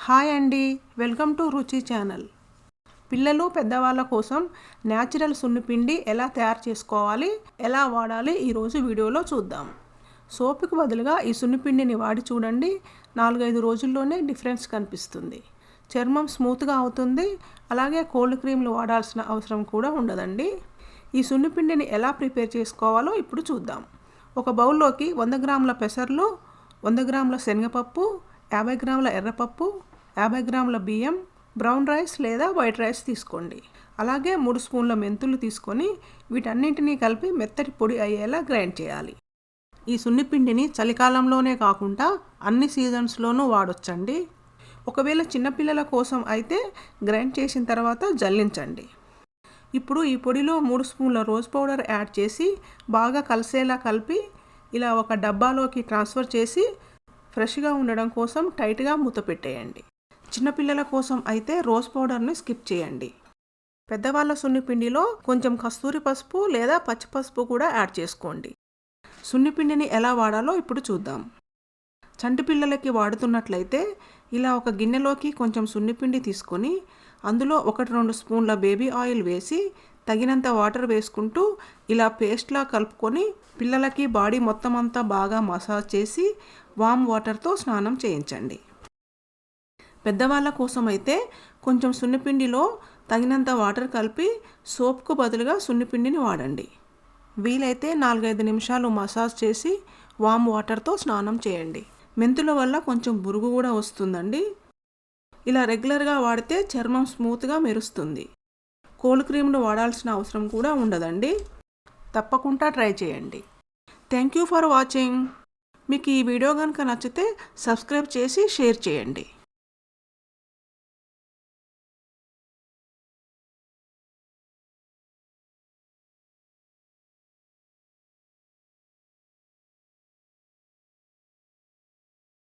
Hi అండి, welcome to రుచి channel. పిల్లలు పెద్దవాళ్ళ కోసం న్యాచురల్ సున్నిపిండి ఎలా తయారు చేసుకోవాలి, ఎలా వాడాలి ఈరోజు వీడియోలో చూద్దాం. సోపుకి బదులుగా ఈ సున్నిపిండిని వాడి చూడండి, 4-5 రోజుల్లోనే డిఫరెన్స్ కనిపిస్తుంది. చర్మం స్మూత్గా అవుతుంది, అలాగే కోల్డ్ క్రీమ్లు వాడాల్సిన అవసరం కూడా ఉండదండి. ఈ సున్నిపిండిని ఎలా ప్రిపేర్ చేసుకోవాలో ఇప్పుడు చూద్దాం. ఒక బౌల్లోకి 100 గ్రాముల పెసర్లు, 100 గ్రాముల శనగపప్పు, 50 గ్రాముల ఎర్రపప్పు, 50 గ్రాముల బియ్యం, బ్రౌన్ రైస్ లేదా వైట్ రైస్ తీసుకోండి. అలాగే 3 స్పూన్ల మెంతులు తీసుకొని వీటన్నింటినీ కలిపి మెత్తటి పొడి అయ్యేలా గ్రైండ్ చేయాలి. ఈ సున్నిపిండిని చలికాలంలోనే కాకుండా అన్ని సీజన్స్లోనూ వాడొచ్చండి. ఒకవేళ చిన్నపిల్లల కోసం అయితే గ్రైండ్ చేసిన తర్వాత జల్లించండి. ఇప్పుడు ఈ పొడిలో 3 స్పూన్ల రోజ్ పౌడర్ యాడ్ చేసి బాగా కలిసేలా కలిపి ఇలా ఒక డబ్బాలోకి ట్రాన్స్ఫర్ చేసి ఫ్రెష్గా ఉండడం కోసం టైట్గా మూత పెట్టేయండి. చిన్నపిల్లల కోసం అయితే రోజ్ పౌడర్ని స్కిప్ చేయండి. పెద్దవాళ్ళ సున్నిపిండిలో కొంచెం కస్తూరి పసుపు లేదా పచ్చి పసుపు కూడా యాడ్ చేసుకోండి. సున్నిపిండిని ఎలా వాడాలో ఇప్పుడు చూద్దాం. చంటి పిల్లలకి వాడుతున్నట్లయితే ఇలా ఒక గిన్నెలోకి కొంచెం సున్నిపిండి తీసుకొని అందులో 1-2 స్పూన్ల బేబీ ఆయిల్ వేసి తగినంత వాటర్ వేసుకుంటూ ఇలా పేస్ట్లా కలుపుకొని పిల్లలకి బాడీ మొత్తం అంతా బాగా మసాజ్ చేసి వామ్ వాటర్తో స్నానం చేయించండి. పెద్దవాళ్ళ కోసం అయితే కొంచెం సున్నిపిండిలో తగినంత వాటర్ కలిపి సోప్కు బదులుగా సున్నిపిండిని వాడండి. వీలైతే 4-5 నిమిషాలు మసాజ్ చేసి వామ్ వాటర్తో స్నానం చేయండి. మెంతుల వల్ల కొంచెం బురుగు కూడా వస్తుందండి. ఇలా రెగ్యులర్గా వాడితే చర్మం స్మూత్గా మెరుస్తుంది. కోల్డ్ క్రీమ్ను వాడాల్సిన అవసరం కూడా ఉండదండి. తప్పకుండా ట్రై చేయండి. Thank you for watching. మీకు ఈ వీడియో కనుక నచ్చితే సబ్స్క్రైబ్ చేసి షేర్ చేయండి.